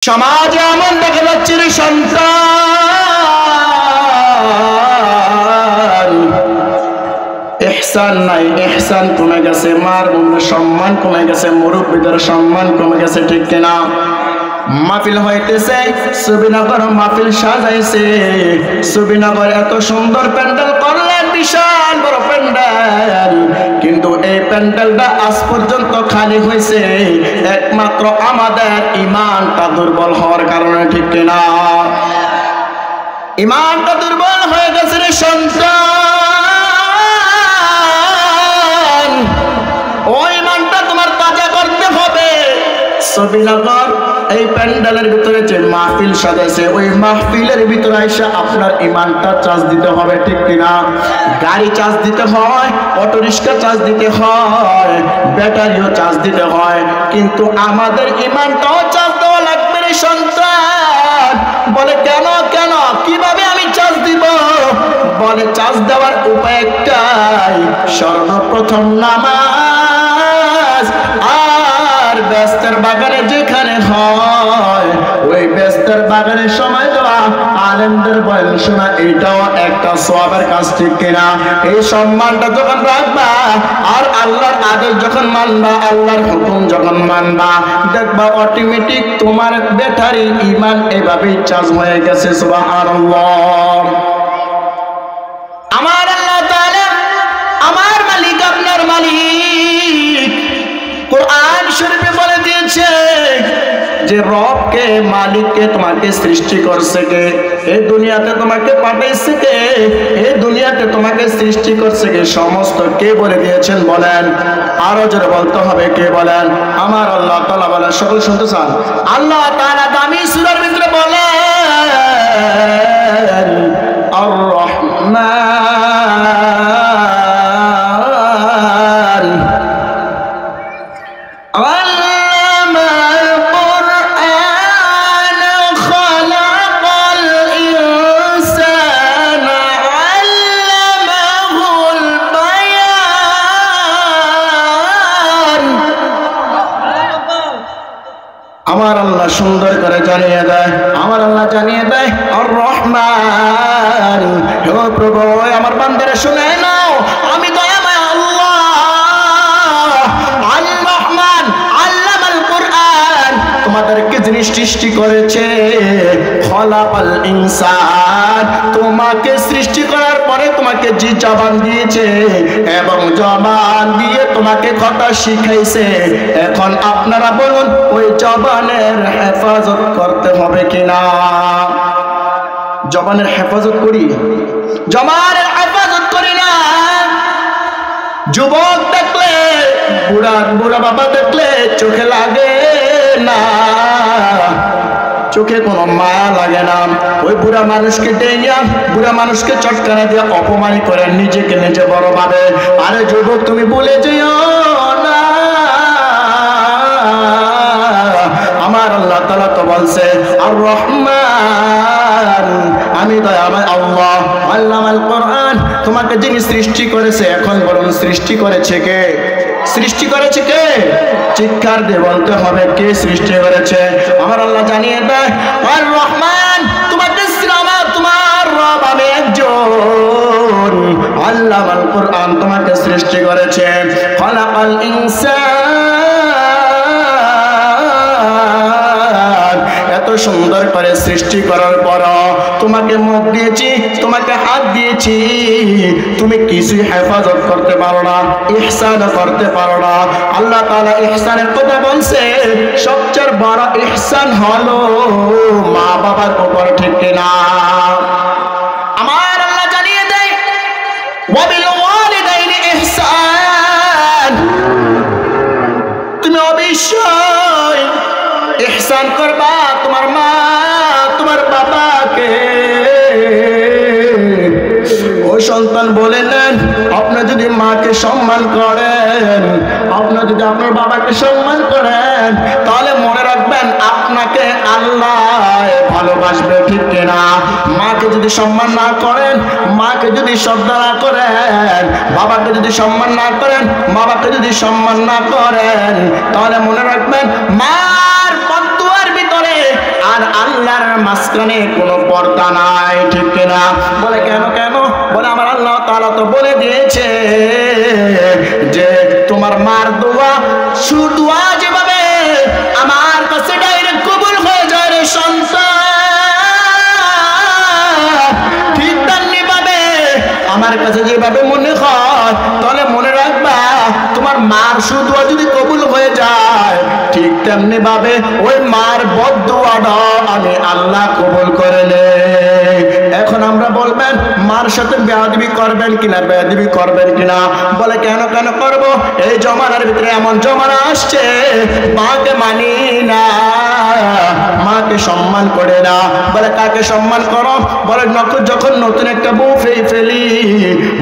সমাজে এমন দেখা যাচ্ছে রে সন্তান ইহসান নাই, ইহসান কমে গেছে, মার বোনের সম্মান কমে গেছে, মুরব্বীদের সম্মান কমে গেছে, ঠিক কিনা? মাহফিল হইতেছে, সুবিনগর মাহফিল সাজাইছে, সুবিনগর এত সুন্দর প্যান্ডেল করলেন, বিশাল বড় প্যান্ডেল, কিন্তু এই প্যান্ডেলটা আজ পর্যন্ত খালি হয়েছে একমাত্র আমাদের ইমানটা দুর্বল হওয়ার কারণে, ঠিক কিনা? ইমানটা দুর্বল হয়ে গেছে রে সন্তান, ওই ইমানটা তোমার তাজা করতে হবে। সুবিনগর এই প্যান্ডেলের ভিতরে যে মাহফিল সাজাইছে, ওই মাহফিলের ভিতরে এসে আপনার ইমানটা চার্জ দিতে হবে, ঠিক কিনা? গাড়ি চার্জ দিতে হয়, অটো রিক্সা চার্জ দিতে হয়, ব্যাটারিও চার্জ দিতে হয়, কিন্তু আমাদের ইমানটাও চার্জ দেওয়া লাগবে রে সন্তান। বলে কেন কেন কিভাবে আমি চার্জ দিব? বলে চার্জ দেওয়ার উপায় একটাই, সর্বপ্রথম নামাজ, আর ব্যস্তের বাগানে যেখানে হয় ওই ব্যস্তের বাগানের সময় দেওয়া, আলেমদের বয়ান শোনা, এটাও একটা সওয়াবের কাজ, ঠিক কিনা? এই সম্মানটা যখন রাখবা আর আল্লাহর আদেশ যখন মানবা, আল্লাহর হুকুম যখন মানবা, দেখবা অটোমেটিক তোমার ব্যাটারি ঈমান এভাবেই চার্জ হয়ে গেছে। সুবহানাল্লাহ। আমার আল্লাহ তাআলা আমার মালিক, আপনার মালিক, কোরআন শরীফে বলে দিয়েছে যে রবকে, মালিককে তোমাকে সৃষ্টি করছে কে? এই দুনিয়াতে তোমাকে পাঠাইছে কে? এই দুনিয়াতে তোমাকে সৃষ্টি করছে কে? সমস্ত কে বলে দিয়েছেন বলেন? আরো জোরে বলতে হবে, কে বলেন? আমার আল্লাহ তাআলা বলেন। সকল শুনতে চান? আল্লাহ তাআলা দামি সূরার ভিতরে বলেন আর রহমান আমার আল্লাহ সুন্দর করে জানিয়ে দেয়, আমার আল্লাহ জানিয়ে দেয় আর রহমান। হে প্রভু, আমার বান্দারা শুনে নাও, আমি দয়াময় আল্লাহ আল রহমান আল্লামাল কোরআন, তোমাদেরকে যিনি সৃষ্টি করেছে, খলাকাল ইনসান, তোমাকে সৃষ্টি করার পরে তোমাকে যে জবান দিয়েছে এবং জবান দিয়ে তোমাকে কথা শিখাইছে, এখন আপনারা বলুন ওই জবানের হেফাজত করতে হবে কিনা? জবানের হেফাজত করি? জবানের হেফাজত করি না। যুবক দেখলে, বুড়া বাবা দেখলে চোখে লাগে না, চোখে কোনো মায়া লাগে না। ওই বুড়া মানুষকে দেয়া, বুড়া মানুষকে চটকানা দিয়ে অপমান করে নিজেকে নিজে বড় ভাবে। আরে যুবক, তুমি ভুলে যেও না, আমার আল্লাহ তাআলা তো বলছে আর রহমান, আমি দয়াময় আল্লাহ আল্লামাল কোরআন, তোমাকে যিনি সৃষ্টি করেছে, এখন বলুন সৃষ্টি করেছে কে? সৃষ্টি করেছে কে? চিৎকার দিয়ে বলতে হবে, কে সৃষ্টি করেছে? আমার আল্লাহ জানিয়ে দেয় আর রহমান, তোমাকে তোমার রব আমি একজন, আল্লামাল কোরআন তোমাকে সৃষ্টি করেছে, খলাকাল ইনসান, এত সুন্দর করে সৃষ্টি করার পর তোমাকে মুখ দিয়েছি, তোমাকে হাত দিয়েছি, তুমি কিছুই হেফাজত করতে পারো না, ইহসান করতে পারো না। আল্লাহ তাআলা ইহসানের কথা বলছে, সবচেয়ে বড় ইহসান হলো মা বাবার উপর, ঠিক কিনা? আমার আল্লাহ জানিয়ে দেয় ওয়াবিল ওয়ালিদাইনি ইহসান, তুমি অবশ্যই ইহসান করবা তোমার মা, তোমার বাবাকে। ও সন্তান বলে নেন, আপনি যদি মাকে সম্মান করেন, আপনি যদি আপনার বাবাকে সম্মান করেন, তাহলে মনে রাখবেন আপনাকে আল্লাহ ভালোবাসবে, ঠিক কিনা? মাকে যদি সম্মান না করেন, মাকে যদি শ্রদ্ধা না করেন, বাবাকে যদি সম্মান না করেন, বাবাকে যদি সম্মান না করেন, তাহলে মনে রাখবেন মার বদদুয়ার ভিতরে মাঝখানে কোনো পর্দা নাই, ঠিক কিনা? বলে কেন কেন? বলে আমার আল্লাহ তাআলা তো বলে দিয়েছে যে তোমার মার দোয়া শুধু যেভাবে আমার কাছে ডাইরেক্ট কবুল হয়ে যায় রে সন্তান, ঠিক তেমনি ভাবে আমার কাছে যেভাবে মনে হয়, তাহলে মনে রাখবা তোমার মার শুধু যদি কবুল হয়ে যায়, ঠিক তেমনি ভাবে ওই মার বদদুয়াটা আমি আল্লাহ কবুল করে নেই। এখন আমরা বলবেন মার সাথে বেয়াদবি করবেন কিনা, বেয়াদবি করবেন কিনা? বলে কেন কেন করব? এই জমানার ভিতরে এমন জমানা আসছে মাকে মানি না, মাকে সম্মান করে না। বলে কাকে সম্মান করো? বলে যখন নতুন একটা বউ ফেলি,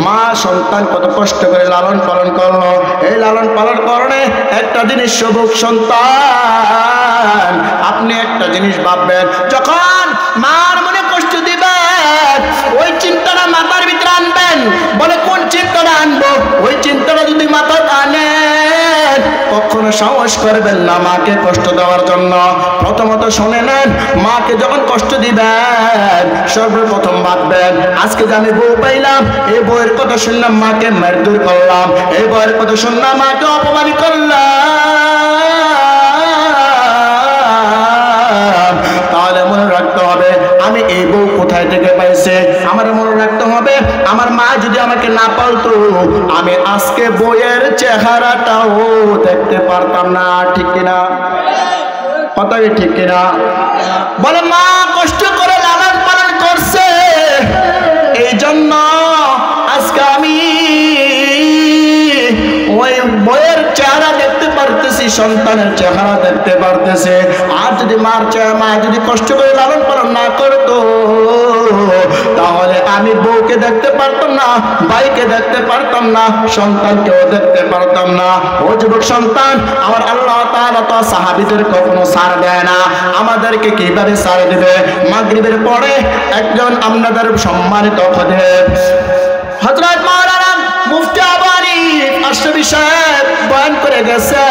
মা সন্তান কত কষ্ট করে লালন পালন করলো, এই লালন পালন করণে একটা জিনিস সবুজ সন্তান, আপনি একটা জিনিস ভাববেন, যখন মার মনে কষ্ট দিবেন ওই চিন্তাটা মাথার ভিতরে আনবেন। বলে কোন চিন্তাটা আনবো? ওই চিন্তাটা যদি মাথায় আনেন, কখনো সাহস করবেন না মাকে কষ্ট দেওয়ার জন্য। প্রথমত শুনে নেন, মাকে যখন কষ্ট দিবেন সর্বপ্রথম ভাববেন আজকে যে আমি বউ পাইলাম, এই বউয়ের কথা শুনলাম মাকে মারধর করলাম, এই বউয়ের কথা শুনলাম মাকে অপমান করলাম, তাহলে মনে রাখতে হবে আমি এই বউ কোথায় থেকে পাইছে। আমার মনে রাখতে হবে আমার মা যদি আমাকে না পালতো, আমি আজকে বউয়ের চেহারাটাও দেখতে পারতাম না, ঠিক কিনা? কথা কি ঠিক কিনা? বলে মা কষ্ট করে লালন পালন করছে, এই জন্য আজকে আমি ওই বইয়ের চেহারা দেখতে পারতেছি, সন্তানের চেহারা দেখতে পারতেছে। আর যদি মা যদি কষ্ট করে লালন পালন না করতো, তাহলে আমি বউকে দেখতে পারতাম না, ভাইকে দেখতে পারতাম না, সন্তানকেও দেখতে পারতাম না। ও যুবক সন্তান, আমার আল্লাহ তাআলা তো সাহাবীদের কখনো ছাড় দেয় না, আমাদেরকে কিভাবে ছাড় দিবে? মাগরিবের পরে একজন আপনাদের সম্মানিত খতিব হযরত মাওলানা মুফতি আবু হানিফ আশরাফী সাহেব বয়ান করে গেছে,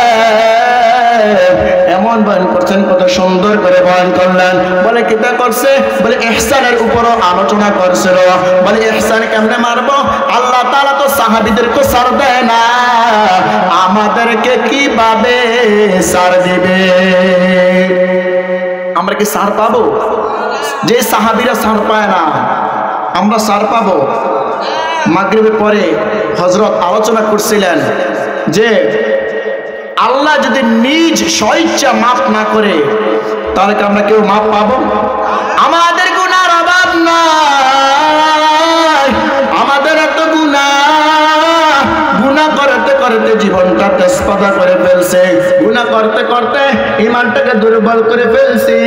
এমন বয়ান করছেন, কত সুন্দর করে বয়ান করলেন। বলে কিতা করছে? বলে ইহসানের উপরও আলোচনা করছিল। বলে ইহসান কেমনে মারবো? আল্লাহ তাআলা তো সাহাবীদেরকে ছাড় দেয় না, আমাদেরকে কিভাবে ছাড় দিবে? আমরা কি ছাড় পাবো? যে সাহাবীরা ছাড় পায় না, আমরা ছাড় পাবো? মাগরিবের পরে হযরত আলোচনা করছিলেন যে আল্লাহ যদি নিজ স্বেচ্ছা মাফ না করে, তাহলে কি আমরা কেউ মাফ পাবো? আমাদের গুনার অভাব নাই, আমাদের এত গুনাহ করতে করতে জীবনটা তেজপাতা করে ফেলছে, গুনাহ করতে করতে ঈমানটাকে দুর্বল করে ফেলছি,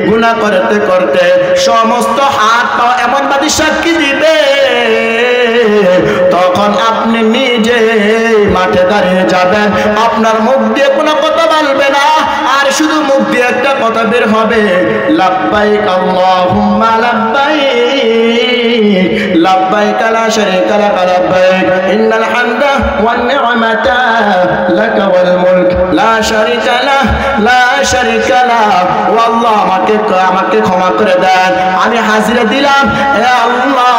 গুনাহ করতে করতে সমস্ত হাত পা এমন বাদী সাক্ষী দিবে, তখন আপনি নিজে মাঠে দাঁড়িয়ে যাবেন, আপনার মুখ দিয়ে কোনো কথা বলবে না, আর শুধু মুখ দিয়ে একটা কথা বের হবে, লাব্বাইক আল্লাহুম্মা লাব্বাইক, লাব্বাইক লা শারীকা লাক লাব্বাইক, ইন্নাল হামদা ওয়ান নি'মাতা লাকা ওয়াল মুলক লা শারীকা লাক, লা শারীকা লাক। ও আল্লাহ, আমাকে ক্ষমা করে দেন, আমি হাজিরা দিলাম, হে আল্লাহ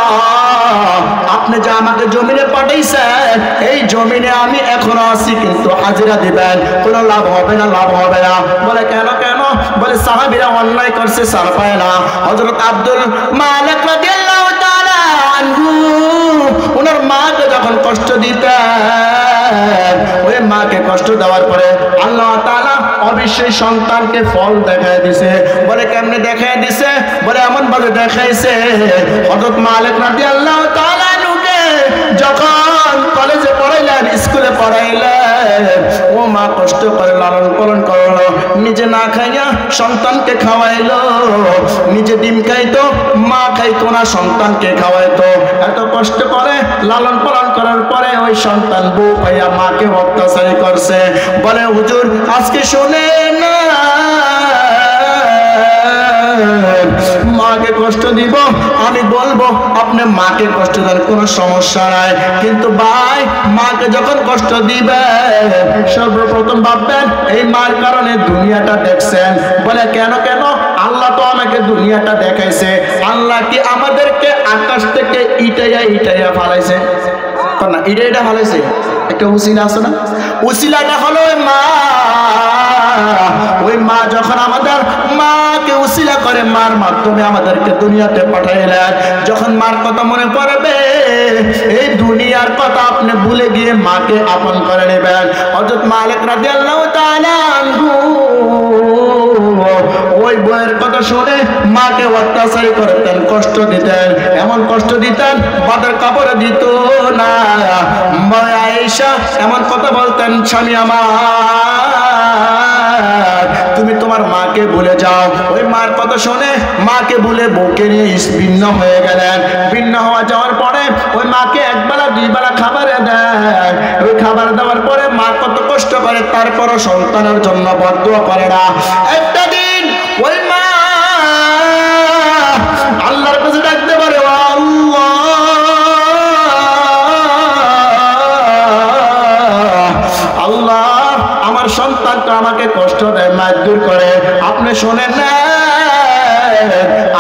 আপনি যে আমাকে জমিনে পাঠাইছেন, এই জমিনে আমি এখনো আছি, কিন্তু হাজিরা দিবেন, কোনো লাভ হবে না, লাভ হবে না। বলে কেন কেন? বলে সাহাবীরা অন্যায় করছে, ছাড় পায় না। হযরত আব্দুল মালিক রাদিয়াল্লাহু তাআলা আনহু ওনার মাকে যখন কষ্ট দিতেন, ওই মাকে কষ্ট দেওয়ার পরে আল্লাহ তাআলা অবশ্যই সন্তানকে ফল দেখায় দিছে। বলে কেমনে দেখায় দিছে? বলে এমন ভাবে দেখাইছে, হযরত মালিক রাদিয়াল্লাহু তাআলা যখন কলেজে পড়াইলেন, স্কুলে পড়াইলেন, ও মা কষ্ট করে লালন পালন করলো, নিজে না খাইয়া সন্তানকে খাওয়াইলো, নিজে ডিম খাইতো, মা খাইতো না, সন্তানকে খাওয়াইতো। এত কষ্ট করে লালন পালন করার পরে ওই সন্তান বউ পাইয়া মাকে অত্যাচার করছে। বলে হুজুর আজকে শুনে না, মাকে কষ্ট দিব, আমি বলবো আপনি মাকে কষ্ট দেন, কোনো সমস্যা নাই, কিন্তু ভাই মাকে যখন কষ্ট দিবে সর্বপ্রথম ভাববেন এই মার কারণে দুনিয়াটা দেখছেন। বলে কেন কেন? আল্লাহ তো আমাকে দুনিয়াটা দেখাইছে, আল্লাহ কি আমাদেরকে আকাশ থেকে ইটাইয়া ফালাইছে না? ইটা ফালাইছে, একটা উসিলা আছে না? উসিলাটা হলো মা। ওই মা যখন আমাদের মাকে উসিলা করে, মার মাধ্যমে আমাদেরকে দুনিয়াতে পাঠাইলেন। যখন মার কথা মনে পড়বে, এই দুনিয়ার কথা আপনি ভুলে গিয়ে মাকে আপন করে নেবেন। হযরত মালিক রাদিয়াল্লাহু তাআলা আনহু ওই বইয়ের কথা শুনে মাকে অত্যাচার করতেন, কষ্ট দিতেন, এমন কষ্ট দিতেন বাদের কাপড় দিত না। মা আয়েশা এমন কথা বলতেন, স্বামী আমার তুমি তোমার মাকে ভুলে যাও। ওই মার কথা শুনে মাকে ভুলে বউকে নিয়ে ভিন্ন হয়ে গেলেন। ভিন্ন হওয়া যাওয়ার পরে ওই মাকে একবেলা দুই বেলা খাবার দেয়। ওই খাবার দেওয়ার পরে মা কত কষ্ট করে, তারপরও সন্তানের জন্য বদদুয়া করে না। একটা দিন ওই মা আল্লাহর কাছে ডাকতে পারে, আল্লাহ আমার সন্তানটা আমাকে কষ্ট দেয়, মারধর করে, আপনি শোনেন না,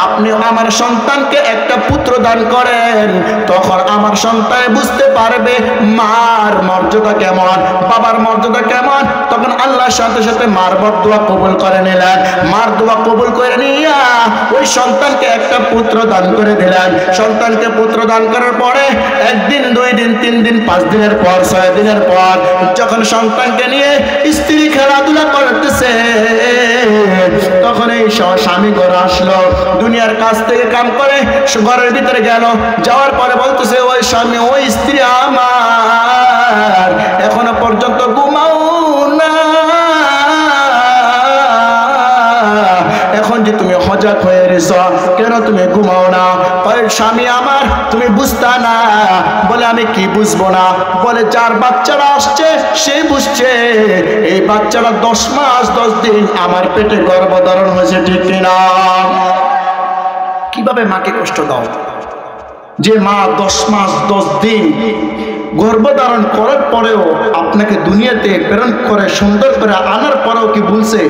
আপনি আমার সন্তানকে একটা পুত্র দান করেন, তখন আমার সন্তান বুঝতে পারবে মার মর্যাদা কেমন, বাবার মর্যাদা কেমন। তখন আল্লাহর সাথে সাথে মার বদদুয়া কবুল করে নিলেন। মার দোয়া কবুল করে নিয়া ওই সন্তানকে একটা পুত্র দান করে দিলেন। সন্তানকে পুত্র দান করার পরে একদিন, 2 দিন, 3 দিন, 5 দিনের পর, 6 দিনের পর যখন সন্তানকে নিয়ে স্ত্রী খেলাধুলা করতেছে, তখন এই স্বামী ঘরে আসলো, দুনিয়ার কাছ থেকে কাম করে ঘরের ভিতরে গেল। যাওয়ার পরে বলতেছে, ওই স্বামী, ওই স্ত্রী আমার এখনো পর্যন্ত ঘুমাও না, এখন যে তুমি হজাক হয়ে রেছ, কেন তুমি ঘুমাও না? স্বামী আমার তুমি বুঝতা না। বলে আমি কি বুঝবো না? বলে যার বাচ্চারা আসছে সে বুঝছে, এই বাচ্চারা 10 মাস 10 দিন আমার পেটে গর্ভধারণ হয়েছে, ঠিক কিনা? কিভাবে মাকে কষ্ট দাও? যে মা 10 মাস 10 দিন গর্ভধারণ করার পরেও আপনাকে দুনিয়াতে প্রেরণ করে সুন্দর করে আনার পরেও কি বলছে,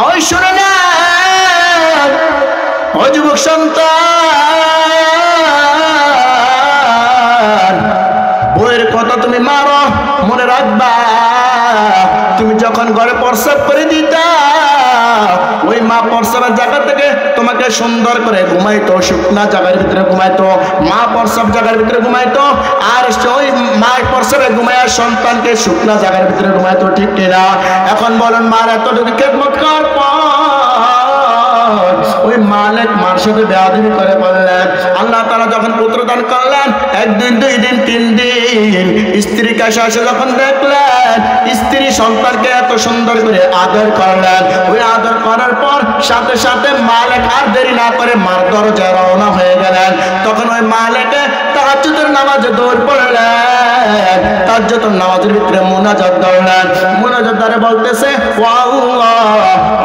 ওই শুনে না ও যুবক সন্তান, বইয়ের কথা তুমি মারো, মনে রাখবা তুমি যখন ঘরে প্রস্রাব করে দিতা, ওই মা প্রস্রাবের জায়গা থেকে তোমাকে সুন্দর করে ঘুমাইতো, শুকনা জায়গার ভিতরে ঘুমাইতো, মা প্রস্রাব জায়গার ভিতরে ঘুমাইতো, আর ওই মা প্রস্রাবে ঘুমায় সন্তানকে শুকনা জায়গার ভিতরে ঘুমাইতো, ঠিক কিনা? এখন বলেন মার এতটুকু খেদমত করার পর ওই মালিক মার সাথে বেয়াদবি করে বললেন, আল্লাহ তাআলা যখন পুত্র দান করলেন, 1 দিন, 2 দিন, 3 দিন স্ত্রী কাছে এসে যখন দেখলেন স্ত্রী সন্তানকে এত সুন্দর করে আদর করলেন, ওই আদর করার পর সাথে সাথে মালিক আর দেরি না করে মার দরজায় রওনা হয়ে গেলেন। তখন ওই মালিকে তাহাজ্জুদের নামাজে দৌড় পড়লেন, তাহাজ্জুদের নামাজের ভিতরে মুনাজাত ধরলেন। মুনাজাত ধরে বলতেছে, ও আল্লাহ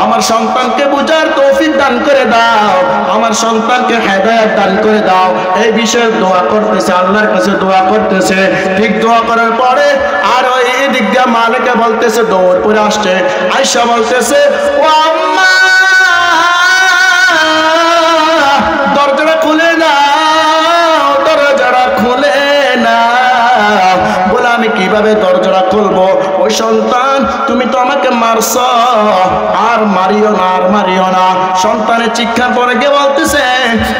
আমার সন্তানকে বুঝার তৌফিক দান করে দাও, আমার সন্তানকে হেদায়েত দান করে দাও, এই বিষয়ে দোয়া করতেছে, আল্লাহর কাছে দোয়া করতেছে। ঠিক দোয়া করার পরে আর ওই দিক দিয়ে মালিকে বলতেছে, দৌড় পড়ে আসছে, আয়েশা বলতেছে, ও আম্মা দরজাটা খুলে দাও, দরজাটা খুলে না। বলে আমি কিভাবে দরজাটা খুলবো? ওই সন্তান তুমি তো আমাকে মারছ, আর মারিও না, আর মারিও না। সন্তানের চিৎকার পরে গিয়ে বলতেছে,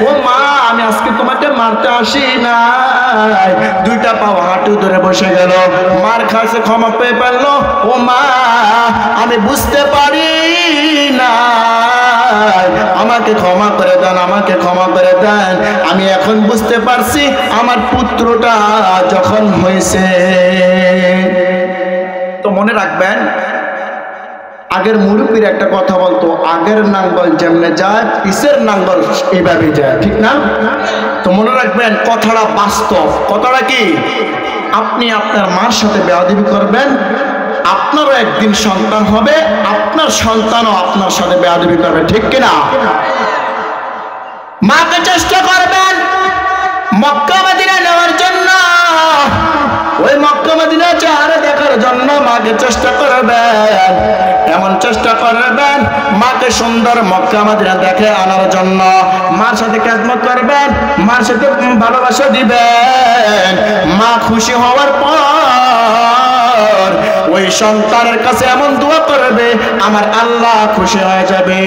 ও মা আমি আজকে তোমাকে মারতে আসি নাই। 2টা পা হাঁটু ধরে বসে গেল, মার খাসে ক্ষমা পেয়ে ফেললো। ও মা আমি বুঝতে পারি না, আমাকে ক্ষমা করে দেন, আমাকে ক্ষমা করে দেন। আমি এখন বুঝতে পারছি আমার পুত্রটা যখন হয়েছে। তো মনে রাখবেন, আগের মুরব্বীর একটা কথা বলতো, আগের নাঙ্গল যেমনে যায় পিছের নাঙ্গল এইভাবে যায়, ঠিক না? তো মনে রাখবেন কথাটা বাস্তব। কথাটা কি? আপনি আপনার মার সাথে বেয়াদবি করবেন, আপনারও একদিন সন্তান হবে, আপনার সন্তানও আপনার সাথে বেয়াদবি করবে, ঠিক কিনা? মাকে চেষ্টা করবেন মক্কা মদিনা নেওয়ার জন্য, ওই মক্কা মদিনা চেহারা দেখার জন্য মাকে চেষ্টা করবেন। এমন চেষ্টা করবেন মাকে সুন্দর মক্কা মদিনা দেখে আনার জন্য। মার সাথে খেদমত করবেন, মার সাথে ভালোবাসা দিবেন। মা খুশি হওয়ার পর ওই সন্তানের কাছে এমন দোয়া করবে আমার আল্লাহ খুশি হয়ে যাবে।